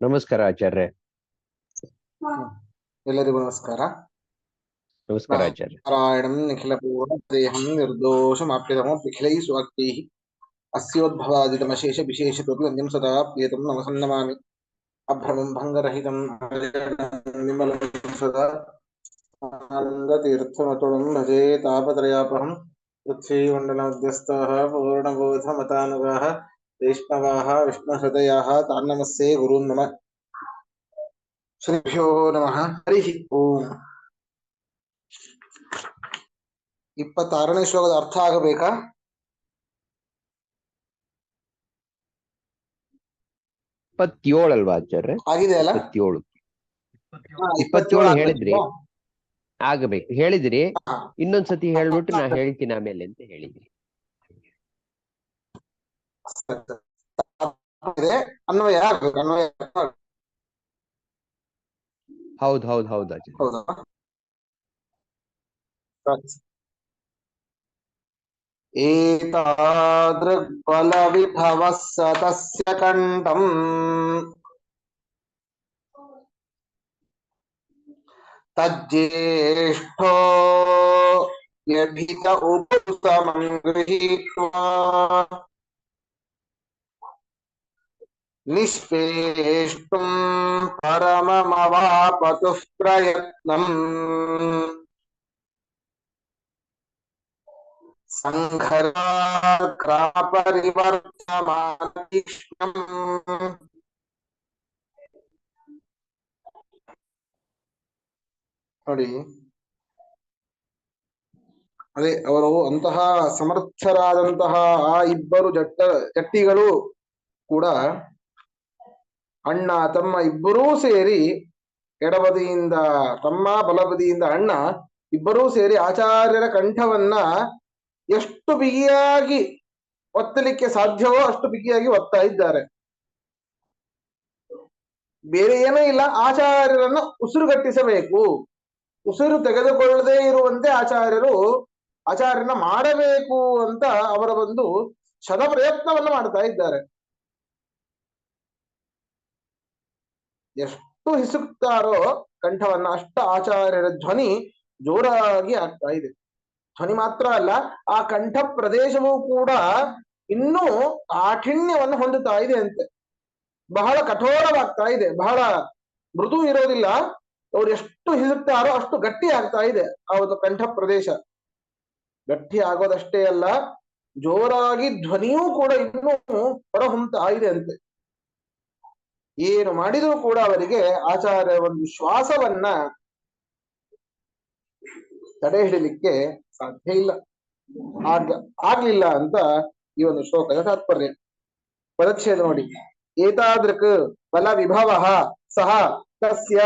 ನಮಸ್ಕಾರ ಆಚಾರ್ಯ. ಎಲ್ಲರಿಗೂ ನಮಸ್ಕಾರ. ನಮಸ್ಕಾರ ಆಚಾರ್ಯ. ನಾರಾಯಣಂ ನಿಖಿಲ ಪೂರ್ಣ ದೇಹಂ ನಿರ್ದೋಷಮಾಪ್ಯತಮೋ ನಿಖಿಲೈ ಸ್ವಾಕ್ಯೈಃ ಅಸ್ಯೋದ್ಭವಾದಿತಮಶೇಷ ವಿಶೇಷತೋಪಿ ವಂದ್ಯಂ ಸದಾ ಪ್ರಿಯತಂ ನಮಸಂ ನಮಾಮಿ. ಅಭ್ರಮಂ ಭಂಗರಹಿತಂ ನಿರ್ಮಲಂ ಸದಾ ಆನಂದತೀರ್ಥಮತುಳಂ ಭಜೇ ತಾಪತ್ರಯಾಪಹಂ. ಪೃಥ್ವೀಮಂಡಲಮಧ್ಯಸ್ಥಃ ಪೂರ್ಣಬೋಧಮತಾನುಗಾಃ ವೈಷ್ಣವಾಃ ವಿಷ್ಣುಹೃದಯಾಃ ತಾನ್ನಮಸ್ಸೇ ಗುರುನ್ ನಮಃ. ಶ್ರೀಭ್ಯೋ ನಮಃ. ಹರಿ ಓಂ. 26ನೇ ಶ್ಲೋಕದ ಅರ್ಥ ಆಗಬೇಕಾ? ಅಲ್ವಾ ಆಚಾರ್ಯ? ಆಗಿದೆ ಅಲ್ಲ? 27 ಹೇಳಿದ್ರಿ, ಆಗಬೇಕು ಹೇಳಿದ್ರಿ. ಇನ್ನೊಂದ್ಸತಿ ಹೇಳ್ಬಿಟ್ಟು ನಾ ಹೇಳ್ತೀನಿ ಆಮೇಲೆ ಅಂತ ಹೇಳಿದ್ರಿ. ಅನ್ವಯ ಹೌದು ಹೌದು ಹೌದು ಆಚಾರ್ಯ. ಹೌದಾ? ಏತಾದೃಗ್ಬಲವಿಭವಃ ಸತಸ್ಯ ಕಂಠಂ ತಜ್ಜೇಷ್ಠೋ ಯಭಿತ ಉಪುತಮಂ ಗೃಹೀತ್ವಾ ನಿಷ್ಪೇಷ್ಟುಂ ಪರಮಮವಾಪತುಃ ಪ್ರಯತ್ನಂ ಸಂಘರ್ಷಾಕ್ರಾಪರಿವರ್ತಮಾನತೀಕ್ಷ್ಣಂ. ನೋಡಿ, ಅದೇ ಅವರು ಅಂತಹ ಸಮರ್ಥರಾದಂತಹ ಆ ಇಬ್ಬರು ಜಟ್ಟಿಗಳು ಕೂಡ ಅಣ್ಣ ತಮ್ಮ ಇಬ್ಬರೂ ಸೇರಿ, ಎಡಬದಿಯಿಂದ ತಮ್ಮ ಬಲಬದಿಯಿಂದ ಅಣ್ಣ ಇಬ್ಬರೂ ಸೇರಿ ಆಚಾರ್ಯರ ಕಂಠವನ್ನ ಎಷ್ಟು ಬಿಗಿಯಾಗಿ ಒತ್ತಲಿಕ್ಕೆ ಸಾಧ್ಯವೋ ಅಷ್ಟು ಬಿಗಿಯಾಗಿ ಒತ್ತಾ ಇದ್ದಾರೆ. ಬೇರೆ ಏನೂ ಇಲ್ಲ, ಆಚಾರ್ಯರನ್ನ ಉಸಿರುಗಟ್ಟಿಸಬೇಕು, ಉಸಿರು ತೆಗೆದುಕೊಳ್ಳದೆ ಇರುವಂತೆ ಆಚಾರ್ಯನ ಮಾಡಬೇಕು ಅಂತ ಅವರ ಒಂದು ಶತ ಪ್ರಯತ್ನವನ್ನು ಮಾಡ್ತಾ ಇದ್ದಾರೆ. ಎಷ್ಟು ಹಿಸುಕ್ತಾರೋ ಕಂಠವನ್ನ ಅಷ್ಟ ಆಚಾರ್ಯರ ಧ್ವನಿ ಜೋರಾಗಿ ಆಗ್ತಾ ಇದೆ. ಧ್ವನಿ ಮಾತ್ರ ಅಲ್ಲ, ಆ ಕಂಠ ಪ್ರದೇಶವೂ ಕೂಡ ಇನ್ನೂ ಕಾಠಿಣ್ಯವನ್ನು ಹೊಂದುತ್ತಾ ಇದೆ ಅಂತೆ. ಬಹಳ ಕಠೋರವಾಗ್ತಾ ಇದೆ, ಬಹಳ ಮೃದು ಇರೋದಿಲ್ಲ. ಅವ್ರು ಎಷ್ಟು ಹಿಸುಕ್ತಾರೋ ಅಷ್ಟು ಗಟ್ಟಿ ಆಗ್ತಾ ಇದೆ. ಆ ಒಂದು ಕಂಠ ಪ್ರದೇಶ ಗಟ್ಟಿ ಆಗೋದಷ್ಟೇ ಅಲ್ಲ, ಜೋರಾಗಿ ಧ್ವನಿಯೂ ಕೂಡ ಇನ್ನೂ ಹೊರಹೊಮ್ತಾ ಇದೆ ಅಂತೆ. ಏನು ಮಾಡಿದರೂ ಕೂಡ ಅವರಿಗೆ ಆಚಾರ್ಯ ಒಂದು ಶ್ವಾಸವನ್ನ ತಡೆ ಹಿಡಿಲಿಕ್ಕೆ ಸಾಧ್ಯ ಇಲ್ಲ, ಆಗ್ಲಿಲ್ಲ ಅಂತ ಈ ಒಂದು ಶ್ಲೋಕದ ತಾತ್ಪರ್ಯ. ಪದಚ್ಛೇದ ನೋಡಿ. ಏತಾದೃಕ್ ಬಲ ವಿಭವ ಸಹ ತಸ್ಯ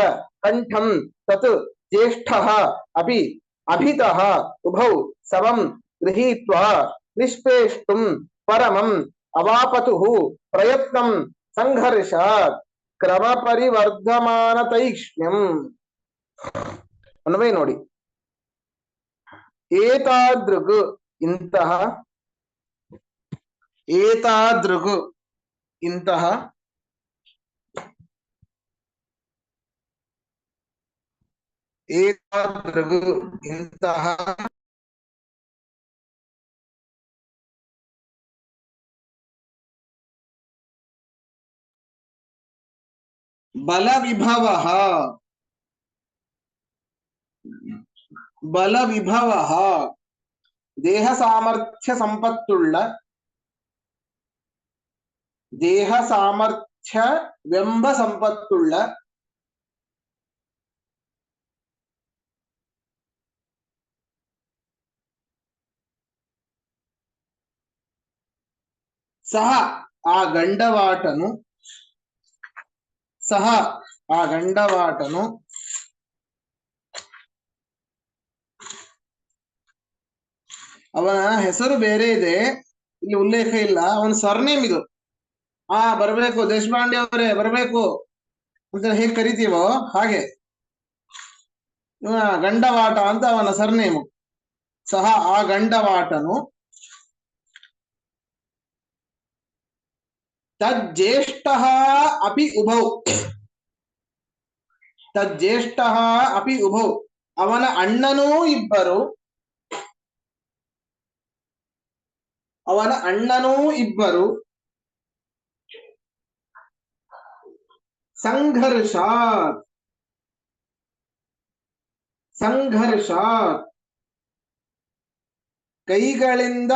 ಕಂಠಂ ತತ್ ಜ್ಯೇಷ್ಠಃ ಅಪಿ ಅಭಿತಃ ಉಭೌ ಸಮಂ ಗೃಹೀತ್ವಾ ನಿಷ್ಪೇಷ್ಟುಂ ಪರಮಂ ಅವಾಪತುಃ ಪ್ರಯತ್ನಂ ಸಂಘರ್ಷಾತ್ ಕ್ರಮ ಪರಿವರ್ಧಮಾನ ತೈಕ್ಷ್ಣ್ಯಂ. ಅನ್ವಯ ನೋಡಿ. ಏತಾದೃಗ್ ಇಂತಹ, ಏತಾದೃಗ್ ಇಂತಹ, ಏತಾದೃಗ್ ಇಂತಹ ಬಲವಿಭವ ದೇಹ ಸಾಮರ್ಥ್ಯ ಸಂಪತ್ತುಳ್ಳ, ದೇಹ ಸಾಮರ್ಥ್ಯವೆಂಬ ಸಂಪತ್ತುಳ್ಳ ಸಹ ಆ ಗಂಡವಾಟನು ಅವನ ಹೆಸರು ಬೇರೆ ಇದೆ, ಇಲ್ಲಿ ಉಲ್ಲೇಖ ಇಲ್ಲ, ಅವನ ಸರ್ನೇಮ್ ಇದು. ಬರಬೇಕು, ದೇಶಪಾಂಡೆ ಅವರೇ ಬರಬೇಕು ಅಂತ ಹೇಗೆ ಕರಿತೀವೋ ಹಾಗೆ ಗಂಡವಾಟ ಅಂತ ಅವನ ಸರ್ನೇಮು. ಸಹ ಆ ಗಂಡವಾಟನು ತಜ್ಜೇಷ್ಠಃ ಅಪಿ ಉಭೌ ತಜ್ಜೇಷ್ಠಃ ಅಪಿ ಉಭೌ ಅವನ ಅಣ್ಣನೂ ಇಬ್ಬರು ಸಂಘರ್ಷಾತ್ ಕೈಗಳಿಂದ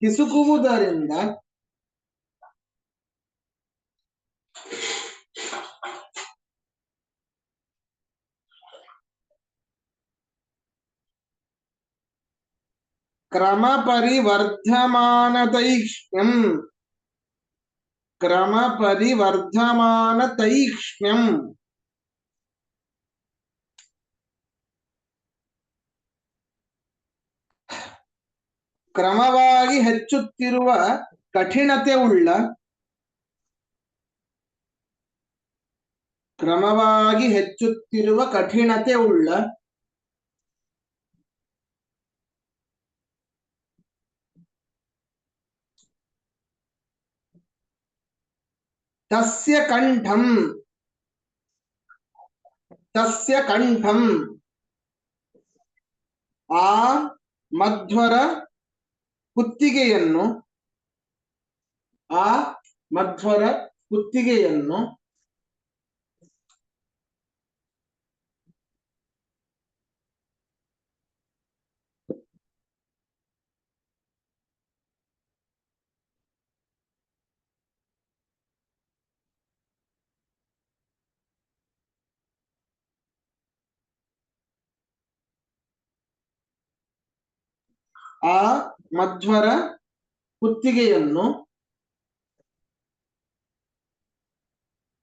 ಹಿಸುಕುವುದರಿಂದ ಕ್ರಮ ಪರಿವರ್ಧಮಾನ ತೈಕ್ಷ್ಣ್ಯಂ ಕ್ರಮವಾಗಿ ಹೆಚ್ಚುತ್ತಿರುವ ಕಠಿಣತೆ ಉಳ್ಳ ತಸ್ಯ ಕಂಠಂ ಆ ಮಧ್ವರ ಕುತ್ತಿಗೆಯನ್ನು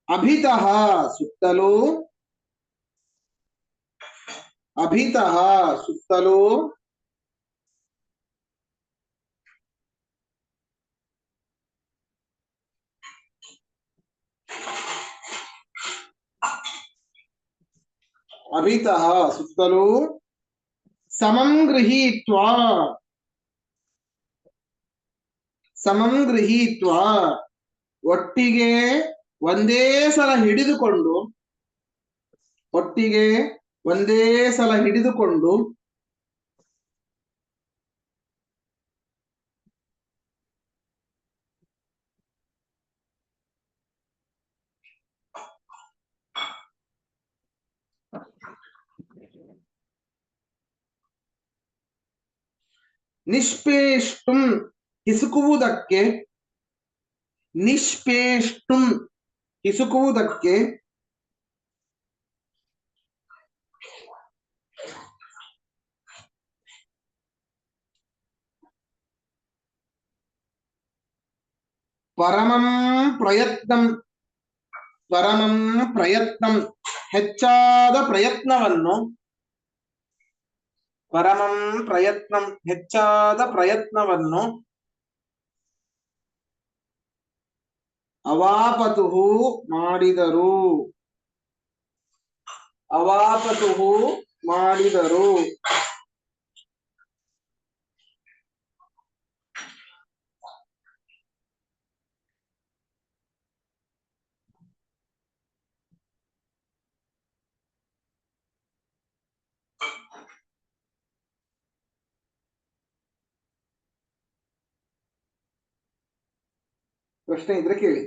ಅಭಿತಃ ಸುತ್ತಲೂ ಸಮಂ ಗೃಹೀತ್ವಾ ಒಟ್ಟಿಗೆ ಒಂದೇ ಸಲ ಹಿಡಿದುಕೊಂಡು ನಿಷ್ಪೇಷ್ಟುಂ ಹಿಸುಕುವುದಕ್ಕೆ ಪರಮಂ ಪ್ರಯತ್ನಂ ಹೆಚ್ಚಾದ ಪ್ರಯತ್ನವನ್ನು ಅವಾಪತುಹು ಮಾಡಿದರು ಪ್ರಶ್ನೆ ಇದ್ರೆ ಕೇಳಿ.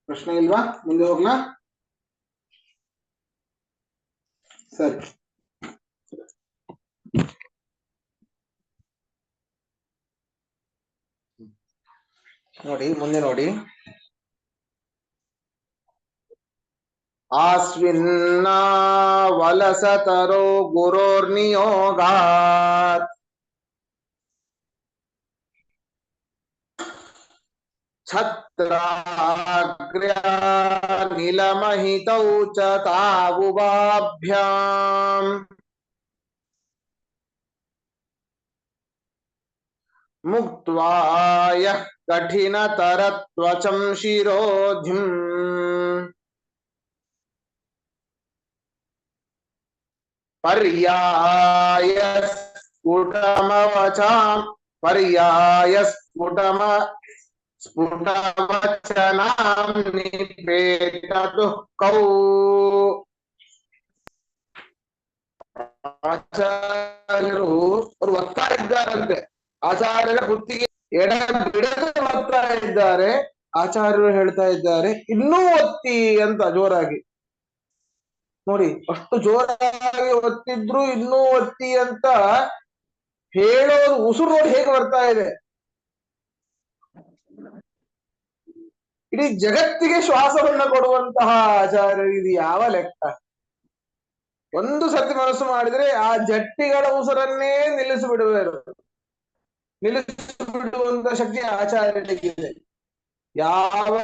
ಪ್ರಶ್ನೆ ಇಲ್ವಾ? ಮುಂದೆ ಹೋಗ್ಲಾ? ಸರಿ, ಮುಂದೆ ನೋಡಿ. ಆಸ್ವಿನ್ನಾ ವಲಸತರೋ ಗುರೋರ್ನಿಯೋಗಾತ್ ಛತ್ರಾಗ್ರ್ಯಾನಿಲಮಹಿತೌ ಚ ತಾವುಭಾಭ್ಯಾಂ ಮುಕ್ತ್ವಾ ಯಃ ಕಠಿನತರತ್ವಚಂ ಶಿರೋಧಿಂ ಪರ್ಯಾಯ ಸ್ಫುಟಮವಚಾಂ ಪರ್ಯಾಯ ಸ್ಫುಟವಚನಾಂ ನಿಪೇತತು ಕೌ. ಆಚಾರ್ಯರು ಅವರು ಒತ್ತಾ ಇದ್ದಾರಂತೆ, ಆಚಾರ್ಯರ ಕುತ್ತಿಗೆ ಎಡ ಬಿಡದೆ ಒತ್ತಾ ಇದ್ದಾರೆ. ಆಚಾರ್ಯರು ಹೇಳ್ತಾ ಇದ್ದಾರೆ ಇನ್ನೂ ಒತ್ತಿ ಅಂತ ಜೋರಾಗಿ. ನೋಡಿ, ಅಷ್ಟು ಜೋರಾಗಿ ಒತ್ತಿದ್ರು ಇನ್ನೂ ಒತ್ತಿ ಅಂತ ಹೇಳೋದು ಉಸಿರು ನೋಡಿ ಹೇಗೆ ಬರ್ತಾ ಇದೆ. ಇಡೀ ಜಗತ್ತಿಗೆ ಶ್ವಾಸವನ್ನ ಕೊಡುವಂತಹ ಆಚಾರ್ಯ, ಇದು ಯಾವ ಲೆಕ್ಕ? ಒಂದು ಸತಿ ಮನಸ್ಸು ಮಾಡಿದ್ರೆ ಆ ಜಟ್ಟಿಗಳ ಉಸಿರನ್ನೇ ನಿಲ್ಲಿಸಿಬಿಡುವಂತ ಶಕ್ತಿ ಆಚಾರ್ಯನಿಗಿದೆ. ಯಾವ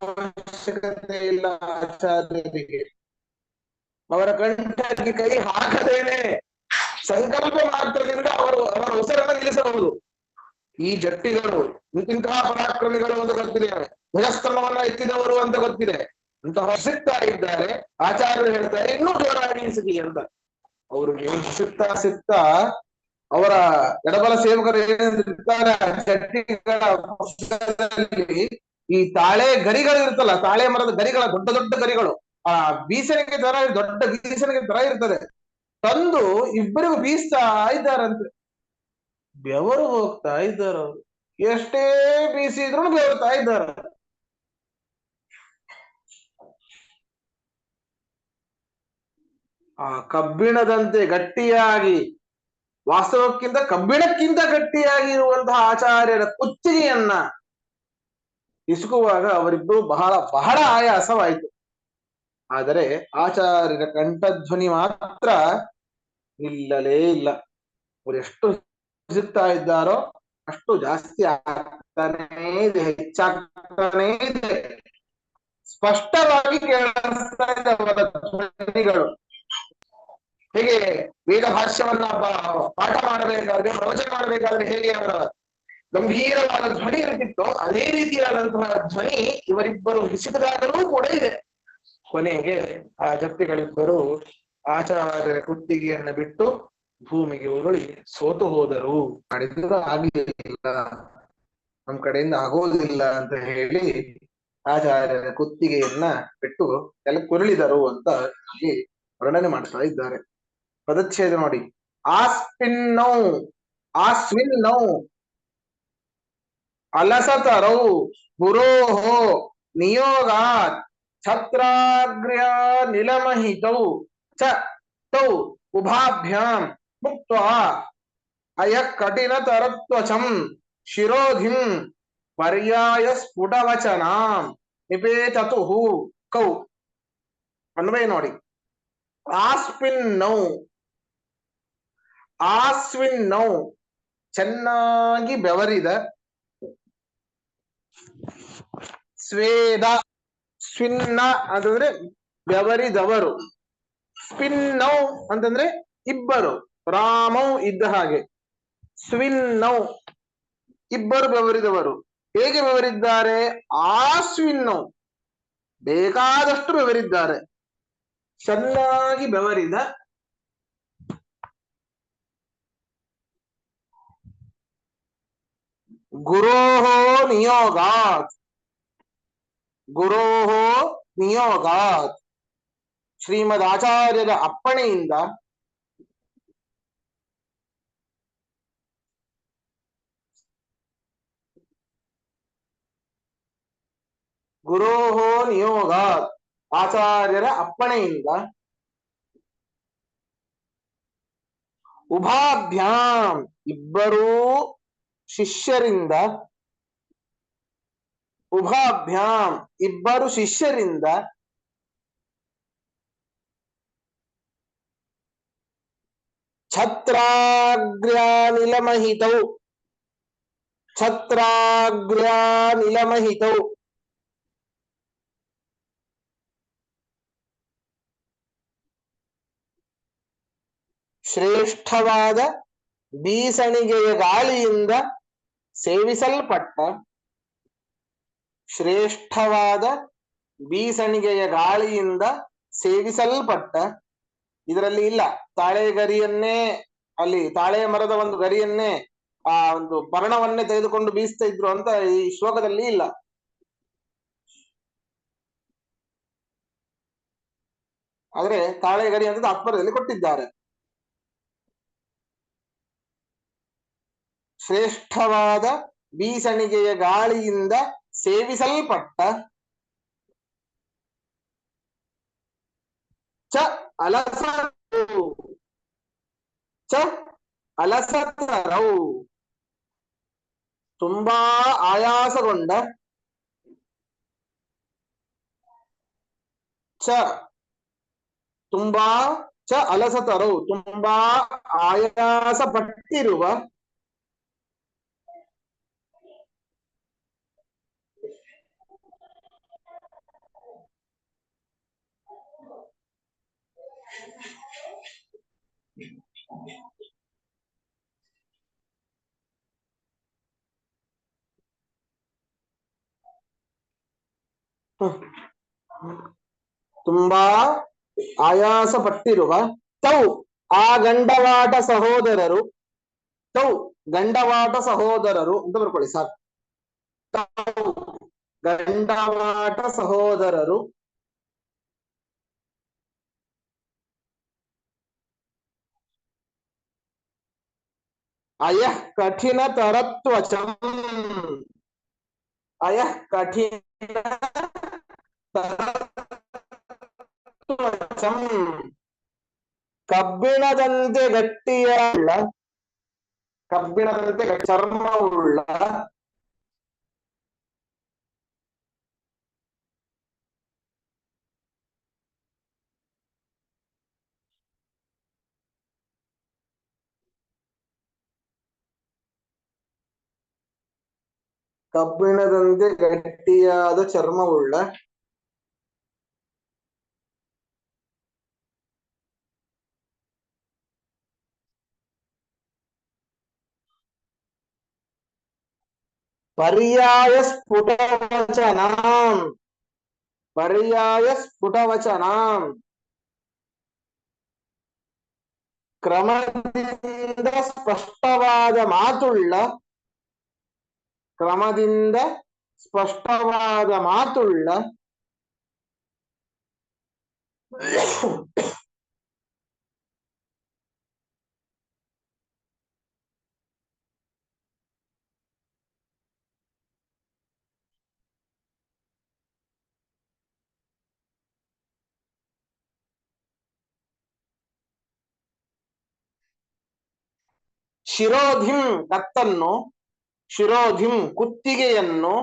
ಅವಶ್ಯಕತೆ ಇಲ್ಲ ಆಚಾರ್ಯರಿಗೆ. ಅವರ ಕಂಠಕ್ಕೆ ಕೈ ಹಾಕದೇನೆ ಸಂಕಲ್ಪ ಮಾತ್ರದಿಂದ ಅವರ ಉಸಿರನ್ನು ನಿಲ್ಲಿಸಬಹುದು. ಈ ಜಟ್ಟಿಗಳು ಇಂತಹ ಪರಾಕ್ರಮಿಗಳು ಅಂತ ಗೊತ್ತಿದೆ, ಧ್ವಜಸ್ತಂಭವನ್ನ ಎತ್ತಿದವರು ಅಂತ ಗೊತ್ತಿದೆ, ಅಂತಹ ಸಿಗ್ತಾ ಇದ್ದಾರೆ. ಆಚಾರ್ಯರು ಹೇಳ್ತಾರೆ ಇನ್ನೂ ಜೋರಾಗಿ ಸಿಗಿ ಅಂತ. ಅವ್ರಿಗೆ ಸಿಗ್ತಾ ಅವರ ಎಡಬಲ ಸೇವಕರು ಏನಿರ್ತಾರೆ ಜಟ್ಟಿಗಳ ಪಕ್ಕದಲ್ಲಿ ಈ ತಾಳೆ ಗರಿಗಳು ಇರ್ತಲ್ಲ, ತಾಳೆ ಮರದ ಗರಿಗಳ ದೊಡ್ಡ ದೊಡ್ಡ ಗರಿಗಳು, ಆ ಬೀಸಣಿಗೆ ತರ, ದೊಡ್ಡ ಬೀಸಣಿಗೆ ತರ ಇರ್ತದೆ, ತಂದು ಇಬ್ಬರಿಗೂ ಬೀಸ್ತಾ ಇದ್ದಾರಂತೆ. ಬೆವರು ಹೋಗ್ತಾ ಇದ್ದಾರೆ ಅವರು, ಎಷ್ಟೇ ಬೀಸಿದ್ರು ಬೆವರ್ತಾ ಇದ್ದಾರೆ. ಆ ಕಬ್ಬಿಣದಂತೆ ಗಟ್ಟಿಯಾಗಿ, ವಾಸ್ತವಕ್ಕಿಂತ ಕಬ್ಬಿಣಕ್ಕಿಂತ ಗಟ್ಟಿಯಾಗಿ ಇರುವಂತಹ ಆಚಾರ್ಯರ ಕುತ್ತಿಗೆಯನ್ನ ಇಸುಕುವಾಗ ಅವರಿಬ್ಬರು ಬಹಳ ಆಯಾಸವಾಯಿತು. ಆದರೆ ಆಚಾರ್ಯರ ಕಂಠಧ್ವನಿ ಮಾತ್ರ ನಿಲ್ಲಲೇ ಇಲ್ಲ. ಅವರು ಎಷ್ಟು ಹಿಸುತ್ತಾ ಇದ್ದಾರೋ ಅಷ್ಟು ಜಾಸ್ತಿ ಆಗ್ತಾನೇ ಇದೆ, ಹೆಚ್ಚಾಗ್ತಾನೇ ಇದೆ. ಸ್ಪಷ್ಟವಾಗಿ ಕೇಳಿಸ್ತಾ ಇದೆ ಅವರ ಧ್ವನಿಗಳು. ಹೇಗೆ ವೇದ ಭಾಷ್ಯವನ್ನ ಪಾಠ ಮಾಡಬೇಕಾದ್ರೆ, ಪ್ರವಚನ ಮಾಡಬೇಕಾದ್ರೆ ಹೇಗೆ ಅವರ ಗಂಭೀರವಾದ ಧ್ವನಿ ಇರುತ್ತಿತ್ತೋ ಅದೇ ರೀತಿಯಾದಂತಹ ಧ್ವನಿ ಇವರಿಬ್ಬರು ಹಿಸಿದಾಗಲೂ ಕೂಡ ಇದೆ. ಕೊನೆಗೆ ಆ ಜಪ್ತಿಗಳಿಬ್ಬರು ಆಚಾರ್ಯರ ಕುತ್ತಿಗೆಯನ್ನ ಬಿಟ್ಟು ಭೂಮಿಗೆ ಉರುಳಿ ಸೋತು ಹೋದರು. ಮಾಡಿದ್ರು ಆಗಲಿಲ್ಲ, ನಮ್ ಕಡೆಯಿಂದ ಆಗೋದಿಲ್ಲ ಅಂತ ಹೇಳಿ ಆಚಾರ್ಯರ ಕುತ್ತಿಗೆಯನ್ನ ಬಿಟ್ಟು ಕೆಳಕ್ಕೆ ಉರುಳಿದರು ಅಂತ ವರ್ಣನೆ ಮಾಡ್ತಾ ಇದ್ದಾರೆ. ಪದಚ್ಛೇದ ನೋಡಿ. ಆಸ್ವಿನ್ನೌ ಅಲಸತರೌ ಗುರೋಹೋ ನಿಯೋಗಾತ್ ಛತ್ರಾಗ್ರ್ಯ ನಿಲಮಹಿತೌ ಚ ತೌ ಉಭಾಭ್ಯಾಂ ಮುಕ್ತ್ವಾ ಅಯ ಕಠಿನತರತ್ವಚಂ ಶಿರೋಧಿಂ ಪರ್ಯಾಯ ಸ್ಫುಟವಚನಾಂ ನಿಪೇತತುಃ ಕೌ. ಅನ್ವಯ ನೋಡಿ. ಆಸ್ವಿನ್ನೌ ಚೆನ್ನಾಗಿ ಬೆವರಿದ, ಸ್ವೇದ ಸ್ವಿನ್ನ ಅಂತಂದ್ರೆ ಬೆವರಿದವರು, ಸ್ಪಿನ್ನೌ ಅಂತಂದ್ರೆ ಇಬ್ಬರು, ರಾಮೌ ಇದ್ದ ಹಾಗೆ, ಸ್ವಿನ್ನೌ ಇಬ್ಬರು ಬೆವರಿದವರು. ಹೇಗೆ ಬೆವರಿದ್ದಾರೆ? ಆಸ್ವಿನ್ನೌ ಬೇಕಾದಷ್ಟು ಬೆವರಿದ್ದಾರೆ, ಚೆನ್ನಾಗಿ ಬೆವರಿದ. ಗುರೋಹೋ ನಿಯೋಗಾತ್ ಶ್ರೀಮದ್ ಆಚಾರ್ಯರ ಅಪ್ಪಣೆಯಿಂದ ಆಚಾರ್ಯರ ಅಪ್ಪಣೆಯಿಂದ ಉಭಾಭ್ಯಾಂ ಇಬ್ಬರೂ ಶಿಷ್ಯರಿಂದ, ಉಭಾಭ್ಯಾಂ ಇಬ್ಬರು ಶಿಷ್ಯರಿಂದ ಛತ್ರಾಗ್ರ್ಯಾನಿಲಮಹಿತೌ ಛತ್ರಾಗ್ರ್ಯಾನಿಲಮಹಿತೌ ಶ್ರೇಷ್ಠವಾದ ಬೀಸಣಿಗೆಯ ಗಾಳಿಯಿಂದ ಸೇವಿಸಲ್ಪಟ್ಟ ಶ್ರೇಷ್ಠವಾದ ಬೀಸಣಿಗೆಯ ಗಾಳಿಯಿಂದ ಸೇವಿಸಲ್ಪಟ್ಟ ಇದರಲ್ಲಿ ಇಲ್ಲ ತಾಳೆ ಗರಿಯನ್ನೇ ಅಲ್ಲಿ ತಾಳೆ ಮರದ ಒಂದು ಗರಿಯನ್ನೇ ಆ ಒಂದು ಪರ್ಣವನ್ನೇ ತೆಗೆದುಕೊಂಡು ಬೀಸ್ತಾ ಇದ್ರು ಅಂತ ಈ ಶ್ಲೋಕದಲ್ಲಿ ಇಲ್ಲ. ಆದ್ರೆ ತಾಳೆ ಗರಿ ಅಂತ ತಾತ್ಪರ್ಯದಲ್ಲಿ ಕೊಟ್ಟಿದ್ದಾರೆ. ಶ್ರೇಷ್ಠವಾದ ಬೀಸಣಿಗೆಯ ಗಾಳಿಯಿಂದ ಸೇವಿಸಲ್ಪಟ್ಟ ಚ ಅಲಸರು ಚ ಅಲಸತರೌ ತುಂಬಾ ಆಯಾಸಗೊಂಡ ಚ ತುಂಬಾ ಚ ಅಲಸತರೌ ತುಂಬಾ ಆಯಾಸ ಪಟ್ಟಿರುವ ತುಂಬಾ ಆಯಾಸ ಪಟ್ಟಿರುವ ತೌ ಆ ಗಂಡವಾಟ ಸಹೋದರರು ತೌ ಗಂಡವಾಟ ಸಹೋದರರು ಅಂತ ಬರ್ಕೊಳ್ಳಿ ಸಾಕು. ತೌ ಗಂಡವಾಟ ಸಹೋದರರು ಅಯಃ ಕಠಿಣ ತರತ್ವಚಂ ಅಯಃ ಕಠಿಣ ತರತ್ವಚಂ ಕಬ್ಬಿಣದಂತೆ ಗಟ್ಟಿಯುಳ್ಳ ಕಬ್ಬಿಣದಂತೆ ಚರ್ಮವುಳ್ಳ ಕಬ್ಬಿಣದಂತೆ ಗಟ್ಟಿಯಾದ ಚರ್ಮವುಳ್ಳ ಪರ್ಯಾಯ ಸ್ಫುಟವಚನಾಂ ಪರ್ಯಾಯ ಸ್ಫುಟವಚನಾಂ ಕ್ರಮದಿಂದ ಸ್ಪಷ್ಟವಾದ ಮಾತುಳ್ಳ ಕ್ರಮದಿಂದ ಸ್ಪಷ್ಟವಾದ ಮಾತುಳ್ಳ ಶಿರೋಧಿಂ ಕತ್ತನ್ನು ಶಿರೋಧಿಂ ಕುತ್ತಿಗೆಯನ್ನು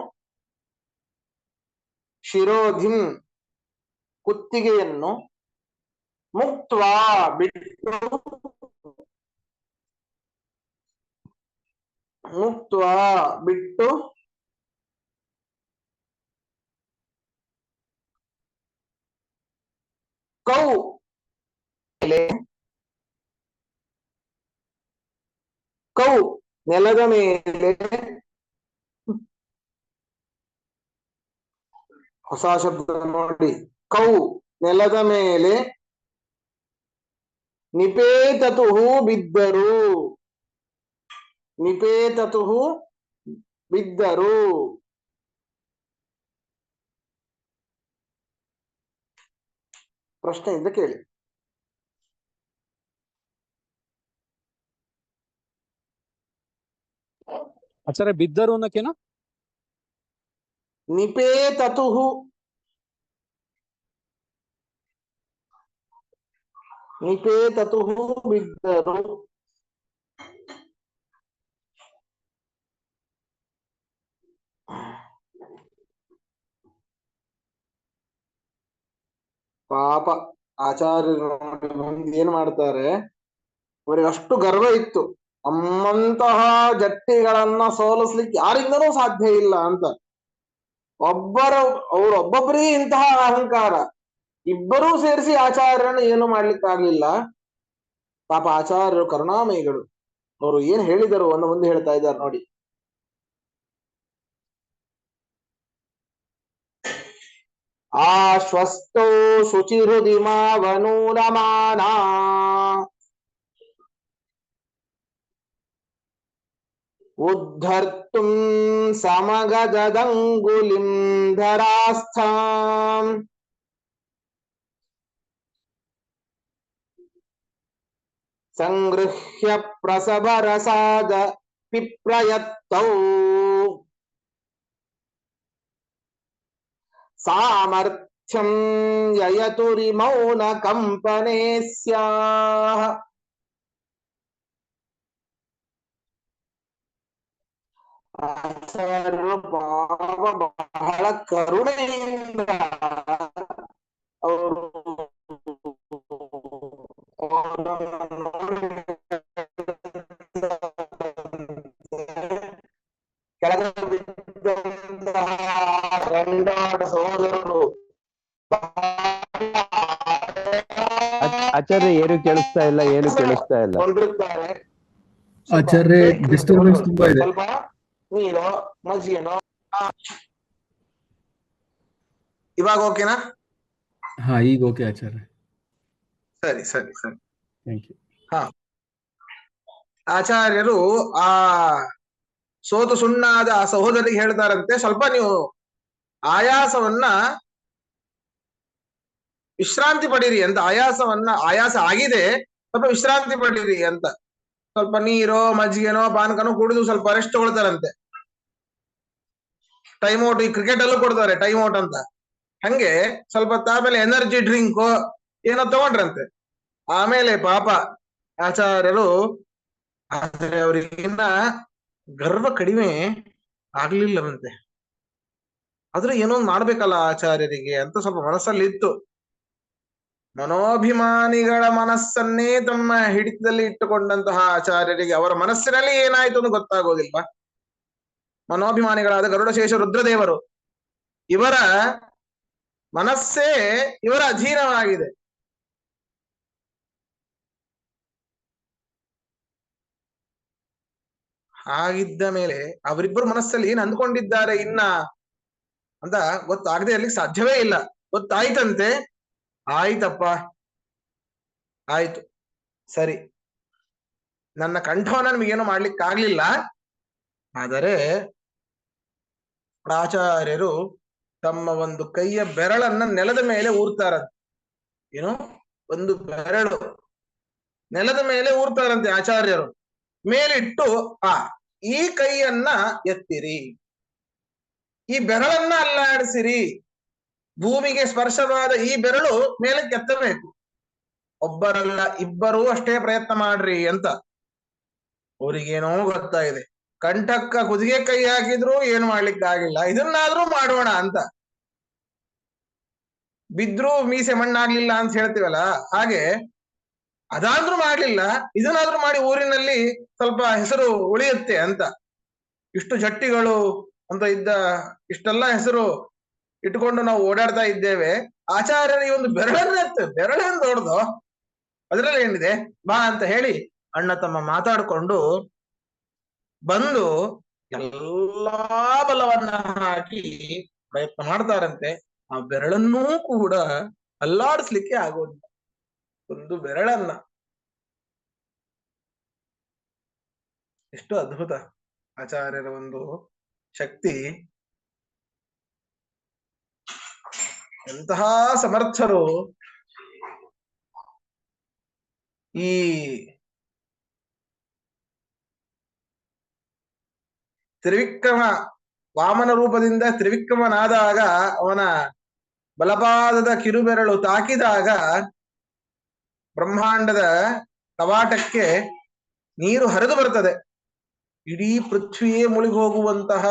ಶಿರೋಧಿಂ ಕುತ್ತಿಗೆಯನ್ನು ಮುಕ್ತ್ವಾ ಬಿಟ್ಟು ಮುಕ್ತ್ವಾ ಬಿಟ್ಟು ಕೌ ಕೌ ನೆಲದ ಮೇಲೆ ಹೊಸ ಶಬ್ದ ನೋಡಿ ಕೌ ನೆಲದ ಮೇಲೆ ನಿಪೇತತುಹು ಬಿದ್ದರು ನಿಪೇತತುಹು ಬಿದ್ದರು ಪ್ರಶ್ನೆಯಿಂದ ಕೇಳಿ. ಆಚಾರ್ಯ ಬಿದ್ದರು ಅನ್ನೋಕೇನು ನಿಪೇತತುಹು ನಿಪೇತತುಹು ಬಿದ್ದರು ಪಾಪ ಆಚಾರ್ಯರು ಏನ್ ಮಾಡ್ತಾರೆ ಅವರಿಗೆ ಅಷ್ಟು ಗರ್ವ ಇತ್ತು. ನಮ್ಮಂತಹ ಜಟ್ಟಿಗಳನ್ನ ಸೋಲಿಸ್ಲಿಕ್ಕೆ ಯಾರಿಂದನೂ ಸಾಧ್ಯ ಇಲ್ಲ ಅಂತ. ಒಬ್ಬೊಬ್ಬರೇ ಇಂತಹ ಅಹಂಕಾರ. ಇಬ್ಬರೂ ಸೇರಿಸಿ ಆಚಾರ್ಯರನ್ನು ಏನು ಮಾಡ್ಲಿಕ್ಕಾಗ್ಲಿಲ್ಲ. ಪಾಪ ಆಚಾರ್ಯರು ಕರುಣಾಮಯಿಗಳು. ಅವರು ಏನ್ ಹೇಳಿದರು ಅನ್ನೋ ಮುಂದೆ ಹೇಳ್ತಾ ಇದ್ದಾರೆ ನೋಡಿ. ಆಶ್ವಸ್ತೋ ಶುಚಿಹೃದಿಮಾವನೂನಮಾನ ಉದ್ಧರ್ತುಂ ಸಮಗದಂಗುಲಿಂ ಧರಾಸ್ಥಾಂ ಸಂಗೃಹ್ಯ ಪ್ರಸಭರಸಾದ ಪಿಪ್ರಯತ್ತೌ ಸಾಮರ್ಥ್ಯಂ ಯಯತುರಿಮೌನ ಕಂಪನೆ ಸ್ಯಾಹ. ಆಚಾರ್ಯರು ಬಹಳ ಕರುಣೆಯಿಂದ ಅವರು ಕೆಳಗೆ ಬಿದ್ದಂತಹ ಗಂಡಾಡ ಸಹೋದರರು ಆಚಾರ್ಯ ಏನು ಕೇಳಿಸ್ತಾ ಇಲ್ಲ, ಏನು ಕೇಳಿಸ್ತಾ ಇಲ್ಲ. ಕೊಂಡಿರ್ತಾರೆ. ಆಚಾರ್ಯ ಡಿಸ್ಟರ್ಬೆನ್ಸ್ ತುಂಬಾ ಇದೆ. ಸ್ವಲ್ಪ ನೀರೋ ಮಜ್ಜಿಗೆನೋ. ಇವಾಗ ಓಕೆನಾ? ಹಾ, ಈಗ ಓಕೆ ಆಚಾರ್ಯ. ಸರಿ ಸರಿ ಸರಿ, ಥ್ಯಾಂಕ್ ಯು. ಹಾ, ಆಚಾರ್ಯರು ಆ ಸೋತು ಸುಣ್ಣಾದ ಆ ಸಹೋದರಿಗೆ ಹೇಳ್ತಾರಂತೆ, ಸ್ವಲ್ಪ ನೀವು ಆಯಾಸ ವಿಶ್ರಾಂತಿ ಪಡೀರಿ ಅಂತ. ಆಯಾಸ ಆಗಿದೆ, ಸ್ವಲ್ಪ ವಿಶ್ರಾಂತಿ ಪಡೀರಿ ಅಂತ. ಸ್ವಲ್ಪ ನೀರೋ ಮಜ್ಜಿಗೆನೋ ಪಾನಕನೋ ಕುಡಿದು ಸ್ವಲ್ಪ ರೆಸ್ಟ್ ತಗೊಳ್ತಾರಂತೆ. ಟೈಮ್ ಔಟ್, ಈ ಕ್ರಿಕೆಟ್ ಅಲ್ಲೂ ಕೊಡ್ತಾರೆ ಟೈಮ್ ಔಟ್ ಅಂತ. ಹಂಗೆ ಸ್ವಲ್ಪ ಆಮೇಲೆ ಎನರ್ಜಿ ಡ್ರಿಂಕ್ ಏನೋ ತಗೊಂಡ್ರಂತೆ. ಆಮೇಲೆ ಪಾಪ ಆಚಾರ್ಯರು, ಆದ್ರೆ ಅವರಿಗಿನ್ನ ಗರ್ವ ಕಡಿಮೆ ಆಗ್ಲಿಲ್ಲವಂತೆ. ಆದ್ರೆ ಏನೋ ಮಾಡ್ಬೇಕಲ್ಲ ಆಚಾರ್ಯರಿಗೆ ಅಂತ ಸ್ವಲ್ಪ ಮನಸ್ಸಲ್ಲಿ ಇತ್ತು. ಮನೋಭಿಮಾನಿಗಳ ಮನಸ್ಸನ್ನೇ ತಮ್ಮ ಹಿಡಿತದಲ್ಲಿ ಇಟ್ಟುಕೊಂಡಂತಹ ಆಚಾರ್ಯರಿಗೆ ಅವರ ಮನಸ್ಸಿನಲ್ಲಿ ಏನಾಯ್ತು ಅಂತ ಗೊತ್ತಾಗೋದಿಲ್ವಾ? ಮನೋಭಿಮಾನಿಗಳಾದ ಗರುಡಶೇಷ ರುದ್ರದೇವರು, ಇವರ ಮನಸ್ಸೇ ಇವರ ಅಧೀನವಾಗಿದೆ. ಹಾಗಿದ್ದ ಮೇಲೆ ಅವರಿಬ್ಬರು ಮನಸ್ಸಲ್ಲಿ ಏನ್ ಅಂದ್ಕೊಂಡಿದ್ದಾರೆ ಇನ್ನ ಅಂತ ಗೊತ್ತಾಗದೆ ಇರ್ಲಿಕ್ಕೆ ಸಾಧ್ಯವೇ ಇಲ್ಲ. ಗೊತ್ತಾಯ್ತಂತೆ, ಆಯ್ತಪ್ಪ ಆಯ್ತು, ಸರಿ, ನನ್ನ ಕಂಠವನ್ನ ನಿಮಗೇನು ಮಾಡ್ಲಿಕ್ಕಾಗ್ಲಿಲ್ಲ. ಆದರೆ ಆಚಾರ್ಯರು ತಮ್ಮ ಒಂದು ಕೈಯ ಬೆರಳನ್ನ ನೆಲದ ಮೇಲೆ ಊರ್ತಾರಂತೆ. ಏನು, ಒಂದು ಬೆರಳು ನೆಲದ ಮೇಲೆ ಊರ್ತಾರಂತೆ ಆಚಾರ್ಯರು. ಮೇಲಿಟ್ಟು ಈ ಕೈಯನ್ನ ಎತ್ತಿರಿ, ಈ ಬೆರಳನ್ನ ಅಲ್ಲಾಡಿಸಿರಿ, ಭೂಮಿಗೆ ಸ್ಪರ್ಶವಾದ ಈ ಬೆರಳು ಮೇಲೆ ಕೆತ್ತಬೇಕು. ಒಬ್ಬರಲ್ಲ ಇಬ್ಬರೂ ಅಷ್ಟೇ ಪ್ರಯತ್ನ ಮಾಡ್ರಿ ಅಂತ. ಅವ್ರಿಗೇನೋ ಗೊತ್ತಾಗಿದೆ, ಕಂಠಕ್ಕ ಕುದಿಗೆ ಕೈ ಹಾಕಿದ್ರು ಏನು ಮಾಡ್ಲಿಕ್ಕಾಗಿಲ್ಲ, ಇದನ್ನಾದ್ರೂ ಮಾಡೋಣ ಅಂತ. ಬಿದ್ರೂ ಮೀಸೆ ಮಣ್ಣಾಗ್ಲಿಲ್ಲ ಅಂತ ಹೇಳ್ತೀವಲ್ಲ, ಹಾಗೆ ಅದಾದ್ರೂ ಮಾಡ್ಲಿಲ್ಲ, ಇದನ್ನಾದ್ರೂ ಮಾಡಿ ಊರಿನಲ್ಲಿ ಸ್ವಲ್ಪ ಹೆಸರು ಉಳಿಯುತ್ತೆ ಅಂತ. ಇಷ್ಟು ಜಟ್ಟಿಗಳು ಅಂತ ಇದ್ದ ಇಷ್ಟೆಲ್ಲ ಹೆಸರು ಇಟ್ಕೊಂಡು ನಾವು ಓಡಾಡ್ತಾ ಇದ್ದೇವೆ. ಆಚಾರ್ಯರ ಈ ಒಂದು ಬೆರಳೇನ್ ದೊಡ್ಡದು, ಅದ್ರಲ್ಲಿ ಏನಿದೆ ಬಾ ಅಂತ ಹೇಳಿ ಅಣ್ಣ ತಮ್ಮ ಮಾತಾಡ್ಕೊಂಡು ಬಂದು ಎಲ್ಲಾ ಬಲವನ್ನ ಹಾಕಿ ಪ್ರಯತ್ನ ಮಾಡ್ತಾರಂತೆ. ಆ ಬೆರಳನ್ನೂ ಕೂಡ ಅಲ್ಲಾಡಿಸ್ಲಿಕ್ಕೆ ಆಗೋದಿಲ್ಲ. ಒಂದು ಬೆರಳನ್ನ. ಎಷ್ಟು ಅದ್ಭುತ ಆಚಾರ್ಯರ ಒಂದು ಶಕ್ತಿ! ಎಂತಹ ಸಮರ್ಥರು! ಈ ತ್ರಿವಿಕ್ರಮ ವಾಮನ ರೂಪದಿಂದ ತ್ರಿವಿಕ್ರಮನಾದಾಗ ಅವನ ಬಲಪಾದದ ಕಿರುಬೆರಳು ತಾಕಿದಾಗ ಬ್ರಹ್ಮಾಂಡದ ಕವಾಟಕ್ಕೆ ನೀರು ಹರಿದು ಬರ್ತದೆ. ಇಡೀ ಪೃಥ್ವಿಯೇ ಮುಳುಗಿ ಹೋಗುವಂತಹ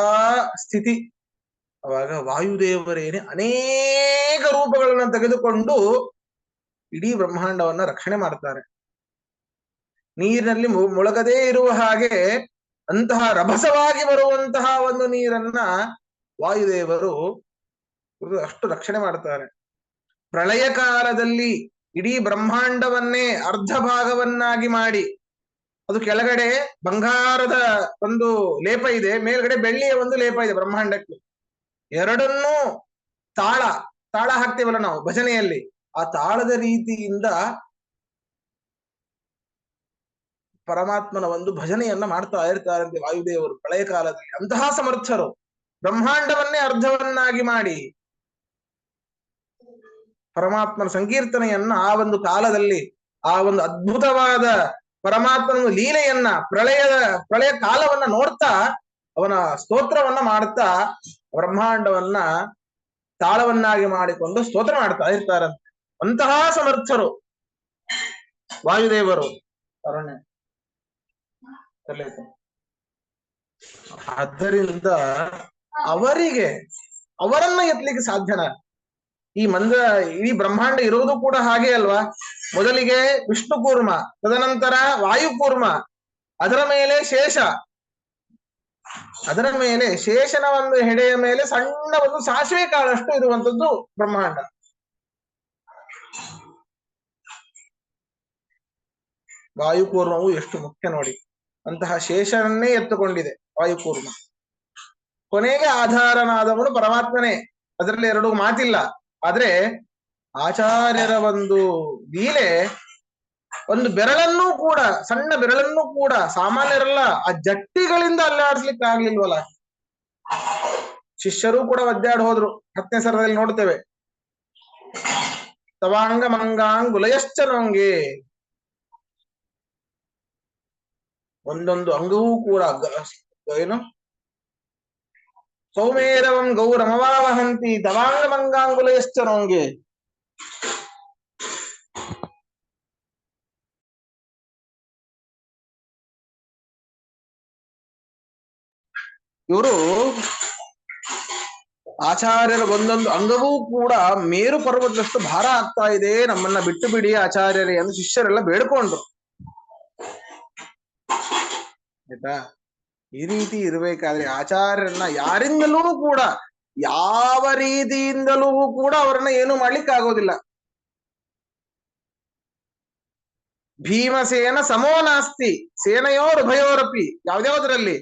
ಸ್ಥಿತಿ. ಅವಾಗ ವಾಯುದೇವರೇನೆ ಅನೇಕ ರೂಪಗಳನ್ನ ತೆಗೆದುಕೊಂಡು ಇಡೀ ಬ್ರಹ್ಮಾಂಡವನ್ನ ರಕ್ಷಣೆ ಮಾಡ್ತಾರೆ. ನೀರಿನಲ್ಲಿ ಮುಳುಗದೇ ಇರುವ ಹಾಗೆ ಅಂತಹ ರಭಸವಾಗಿ ಬರುವಂತಹ ಒಂದು ನೀರನ್ನ ವಾಯುದೇವರು ಅಷ್ಟು ರಕ್ಷಣೆ ಮಾಡ್ತಾರೆ. ಪ್ರಳಯ ಕಾಲದಲ್ಲಿ ಇಡೀ ಬ್ರಹ್ಮಾಂಡವನ್ನೇ ಅರ್ಧ ಭಾಗವನ್ನಾಗಿ ಮಾಡಿ, ಅದು ಕೆಳಗಡೆ ಬಂಗಾರದ ಒಂದು ಲೇಪ ಇದೆ, ಮೇಲ್ಗಡೆ ಬೆಳ್ಳಿಯ ಒಂದು ಲೇಪ ಇದೆ ಬ್ರಹ್ಮಾಂಡಕ್ಕೆ. ಎರಡನ್ನೂ ತಾಳ ಹಾಕ್ತೇವಲ್ಲ ನಾವು ಭಜನೆಯಲ್ಲಿ, ಆ ತಾಳದ ರೀತಿಯಿಂದ ಪರಮಾತ್ಮನ ಒಂದು ಭಜನೆಯನ್ನ ಮಾಡ್ತಾ ಇರ್ತಾರಂತೆ ವಾಯುದೇವರು ಪ್ರಳಯ ಕಾಲದಲ್ಲಿ. ಅಂತಹ ಸಮರ್ಥರು. ಬ್ರಹ್ಮಾಂಡವನ್ನೇ ಅರ್ಧವನ್ನಾಗಿ ಮಾಡಿ ಪರಮಾತ್ಮನ ಸಂಕೀರ್ತನೆಯನ್ನ ಆ ಒಂದು ಕಾಲದಲ್ಲಿ, ಆ ಒಂದು ಅದ್ಭುತವಾದ ಪರಮಾತ್ಮನ ಲೀಲೆಯನ್ನ, ಪ್ರಳಯ ಕಾಲವನ್ನ ನೋಡ್ತಾ ಅವನ ಸ್ತೋತ್ರವನ್ನ ಮಾಡ್ತಾ ಬ್ರಹ್ಮಾಂಡವನ್ನ ತಾಳವನ್ನಾಗಿ ಮಾಡಿಕೊಂಡು ಸ್ತೋತ್ರ ಮಾಡ್ತಾ ಇರ್ತಾರಂತೆ. ಅಂತಹ ಸಮರ್ಥರು ವಾಯುದೇವರು. ಆದ್ದರಿಂದ ಅವರನ್ನ ಎತ್ತಲಿಕ್ಕೆ ಸಾಧ್ಯನ? ಇಡೀ ಬ್ರಹ್ಮಾಂಡ ಇರೋದು ಕೂಡ ಹಾಗೆ ಅಲ್ವಾ? ಮೊದಲಿಗೆ ವಿಷ್ಣು ಕೂರ್ಮ, ತದನಂತರ ವಾಯು ಕೂರ್ಮ, ಅದರ ಮೇಲೆ ಶೇಷ, ಅದರ ಮೇಲೆ ಶೇಷನ ಒಂದು ಹೆಡೆಯ ಮೇಲೆ ಸಣ್ಣ ಒಂದು ಸಾಸಿವೆ ಕಾಳಷ್ಟು ಇರುವಂತದ್ದು ಬ್ರಹ್ಮಾಂಡ. ವಾಯುಕೂರ್ಮವು ಎಷ್ಟು ಮುಖ್ಯ ನೋಡಿ. ಅಂತಹ ಶೇಷನನ್ನೇ ಎತ್ತುಕೊಂಡಿದೆ ವಾಯುಕೂರ್ಮ. ಕೊನೆಗೆ ಆಧಾರನಾದವನು ಪರಮಾತ್ಮನೇ, ಅದರಲ್ಲಿ ಎರಡು ಮಾತಿಲ್ಲ. ಆದ್ರೆ ಆಚಾರ್ಯರ ಒಂದು ಲೀಲೆ, ಒಂದು ಬೆರಳನ್ನೂ ಕೂಡ, ಸಣ್ಣ ಬೆರಳನ್ನೂ ಕೂಡ ಸಾಮಾನ್ಯರಲ್ಲ ಆ ಜಟ್ಟಿಗಳಿಂದ ಅಲ್ಲಾಡಿಸ್ಲಿಕ್ಕೆ ಆಗ್ಲಿಲ್ವಲ್ಲ. ಶಿಷ್ಯರು ಕೂಡ ಒದ್ದಾಡಿ ಹೋದ್ರು. 10ನೇ ಸರದಲ್ಲಿ ನೋಡ್ತೇವೆ, ತವಾಂಗ ಮಂಗಾಂಗುಲಯಶ್ಚ ನೊಂಗೆ. ಒಂದೊಂದು ಅಂಗವೂ ಕೂಡ ಏನು ಸೌಮೇರವಂ ಗೌರಮವಾವಹಂತಿ ತವಾಂಗ ಮಂಗಾಂಗುಲಯಶ್ಚ ನೊಂಗೆ. ಇವರು ಆಚಾರ್ಯರ ಒಂದೊಂದು ಅಂಗವೂ ಕೂಡ ಮೇರು ಪರ್ವತದಷ್ಟು ಭಾರ ಆಗ್ತಾ ಇದೆ, ನಮ್ಮನ್ನ ಬಿಟ್ಟು ಬಿಡಿ ಆಚಾರ್ಯರೇ ಎಂದು ಶಿಷ್ಯರೆಲ್ಲ ಬೇಡ್ಕೊಂಡ್ರು. ಆಯ್ತಾ? ಈ ರೀತಿ ಇರ್ಬೇಕಾದ್ರೆ ಆಚಾರ್ಯರನ್ನ ಯಾರಿಂದಲೂ ಕೂಡ, ಯಾವ ರೀತಿಯಿಂದಲೂ ಕೂಡ ಅವರನ್ನ ಏನು ಮಾಡ್ಲಿಕ್ಕೆ ಆಗೋದಿಲ್ಲ. ಭೀಮಸೇನ ಸಮೋ ನಾಸ್ತಿ ಸೇನೆಯೋರುಭಯೋರಪಿ. ಯಾವ್ದ್ಯಾವ್ದ್ರಲ್ಲಿ?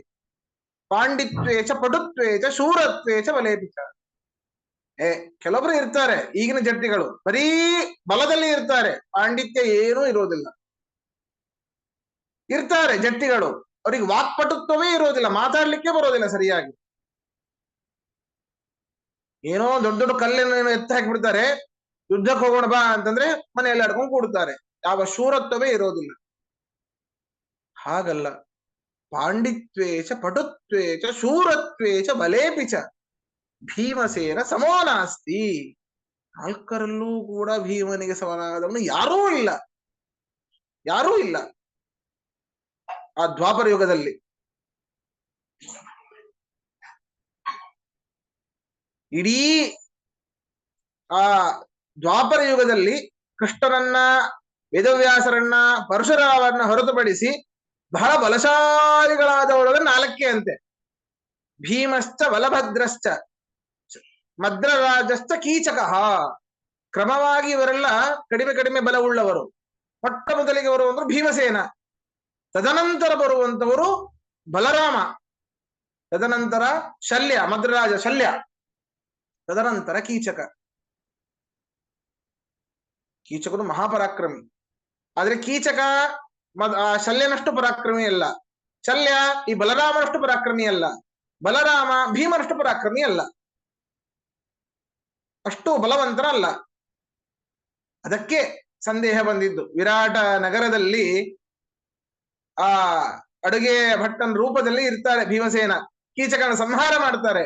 ಪಾಂಡಿತ್ವೇಚ ಪಟುತ್ವೇಚ ಶೂರತ್ವೇಚ ಬಲೇಪಿಚ. ಕೆಲವೊಬ್ರು ಇರ್ತಾರೆ ಈಗಿನ ಜಟ್ಟಿಗಳು, ಬರೀ ಬಲದಲ್ಲಿ ಇರ್ತಾರೆ, ಪಾಂಡಿತ್ಯ ಏನೂ ಇರೋದಿಲ್ಲ. ಇರ್ತಾರೆ ಜಟ್ಟಿಗಳು, ಅವ್ರಿಗೆ ವಾಕ್ಪಟುತ್ವವೇ ಇರೋದಿಲ್ಲ, ಮಾತಾಡ್ಲಿಕ್ಕೆ ಬರೋದಿಲ್ಲ ಸರಿಯಾಗಿ. ಏನೋ ದೊಡ್ಡ ದೊಡ್ಡ ಕಲ್ಲನ್ನು ಎತ್ತ ಹಾಕಿಬಿಡ್ತಾರೆ, ಯುದ್ಧಕ್ಕೆ ಹೋಗೋಣ ಬಾ ಅಂತಂದ್ರೆ ಮನೆಯಲ್ಲಿ ಅಡ್ಕೊಂಡು ಕೂಡ್ತಾರೆ, ಯಾವ ಶೂರತ್ವವೇ ಇರೋದಿಲ್ಲ. ಹಾಗಲ್ಲ, ಪಾಂಡಿತ್ವೇಚ ಪಟುತ್ವೇಚ ಶೂರತ್ವೇಚ ಬಲೇಪಿಚ ಭೀಮಸೇನ ಸಮೋ ನಾಸ್ತಿ. ನಾಲ್ಕರಲ್ಲೂ ಕೂಡ ಭೀಮನಿಗೆ ಸಮನಾದವನು ಯಾರೂ ಇಲ್ಲ, ಯಾರೂ ಇಲ್ಲ. ಆ ದ್ವಾಪರ ಯುಗದಲ್ಲಿ ಇಡೀ ಆ ದ್ವಾಪರ ಯುಗದಲ್ಲಿ ಕೃಷ್ಣನನ್ನ, ವೇದವ್ಯಾಸರನ್ನ, ಪರಶುರಾಮರನ್ನ ಹೊರತುಪಡಿಸಿ ಬಹಳ ಬಲಶಾಲಿಗಳಾದವರೊಳಗೆ 4 ಅಂತೆ. ಭೀಮಶ್ಚ ಬಲಭದ್ರಶ್ಚ ಮದ್ರರಾಜಶ್ಚ ಕೀಚಕಃ. ಕ್ರಮವಾಗಿ ಇವರೆಲ್ಲ ಕಡಿಮೆ ಕಡಿಮೆ ಬಲವುಳ್ಳವರು. ಮೊಟ್ಟ ಮೊದಲಿಗೆ ಬರುವಂತರು ಭೀಮಸೇನ, ತದನಂತರ ಬರುವಂತವರು ಬಲರಾಮ, ತದನಂತರ ಶಲ್ಯ, ಮದ್ರರಾಜ ಶಲ್ಯ, ತದನಂತರ ಕೀಚಕ. ಕೀಚಕನು ಮಹಾಪರಾಕ್ರಮಿ. ಆದ್ರೆ ಕೀಚಕ ಶಲ್ಯನಷ್ಟು ಪರಾಕ್ರಮಿ ಅಲ್ಲ, ಶಲ್ಯ ಈ ಬಲರಾಮನಷ್ಟು ಪರಾಕ್ರಮಿ ಅಲ್ಲ, ಬಲರಾಮ ಭೀಮನಷ್ಟು ಪರಾಕ್ರಮಿ ಅಲ್ಲ, ಅಷ್ಟು ಬಲವಂತರಲ್ಲ. ಅದಕ್ಕೆ ಸಂದೇಹ ಬಂದಿದ್ದು. ವಿರಾಟ ನಗರದಲ್ಲಿ ಆ ಅಡುಗೆ ಭಟ್ಟನ ರೂಪದಲ್ಲಿ ಇರ್ತಾರೆ ಭೀಮಸೇನ, ಕೀಚಕನ ಸಂಹಾರ ಮಾಡ್ತಾರೆ.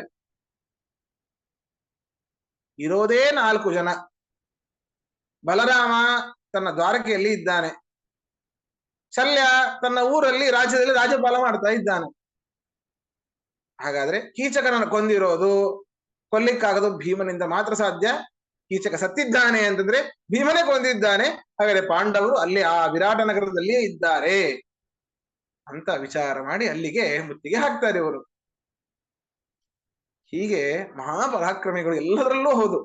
ಇರೋದೇ 4 ಜನ. ಬಲರಾಮ ತನ್ನ ದ್ವಾರಕೆಯಲ್ಲಿ ಇದ್ದಾನೆ, ಶಲ್ಯ ತನ್ನ ಊರಲ್ಲಿ ರಾಜ್ಯದಲ್ಲಿ ರಾಜ್ಯಪಾಲ ಮಾಡ್ತಾ ಇದ್ದಾನೆ. ಹಾಗಾದ್ರೆ ಕೀಚಕನನ್ನು ಕೊಂದಿರೋದು, ಕೊಲ್ಲಿಕ್ಕಾಗದು ಭೀಮನಿಂದ ಮಾತ್ರ ಸಾಧ್ಯ. ಕೀಚಕ ಸತ್ತಿದ್ದಾನೆ ಅಂತಂದ್ರೆ ಭೀಮನೇ ಕೊಂದಿದ್ದಾನೆ, ಹಾಗಾದ್ರೆ ಪಾಂಡವರು ಅಲ್ಲಿ ಆ ವಿರಾಟ ನಗರದಲ್ಲಿಯೇ ಇದ್ದಾರೆ ಅಂತ ವಿಚಾರ ಮಾಡಿ ಅಲ್ಲಿಗೆ ಮುತ್ತಿಗೆ ಹಾಕ್ತಾರೆ ಇವರು. ಹೀಗೆ ಮಹಾಪರಾಕ್ರಮಿಗಳು ಎಲ್ಲದರಲ್ಲೂ ಹೌದು.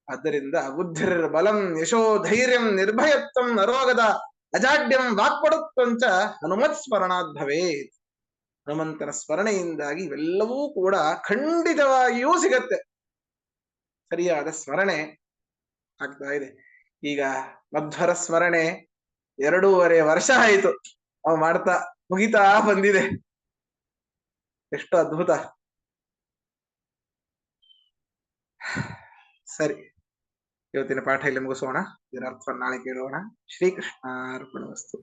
ಆದ್ದರಿಂದ ಬುದ್ಧಿರ್ ಬಲಂ ಯಶೋ ಧೈರ್ಯಂ ನಿರ್ಭಯತ್ವಂ ನರೋಗದ ಅಜಾಡ್ಯಂ ವಾಕ್ಪಡುತ್ವಂಚ ಹನುಮತ್ ಸ್ಮರಣಾದ್ಭವೇ. ಹನುಮಂತನ ಸ್ಮರಣೆಯಿಂದಾಗಿ ಇವೆಲ್ಲವೂ ಕೂಡ ಖಂಡಿತವಾಗಿಯೂ ಸಿಗತ್ತೆ. ಸರಿಯಾದ ಸ್ಮರಣೆ ಆಗ್ತಾ ಇದೆ. ಈಗ ಮಧ್ವರ ಸ್ಮರಣೆ 2.5 ವರ್ಷ ಆಯಿತು ಅವ ಮಾಡ್ತಾ, ಮುಗಿತಾ ಬಂದಿದೆ. ಎಷ್ಟು ಅದ್ಭುತ. ಸರಿ, ಇವತ್ತಿನ ಪಾಠ ಇಲ್ಲಿ ಮುಗಿಸೋಣ. ಇದರ ಅರ್ಥವನ್ನು ನಾಳೆ ಕೇಳೋಣ. ಶ್ರೀಕೃಷ್ಣಾರ್ಪಣಮಸ್ತು.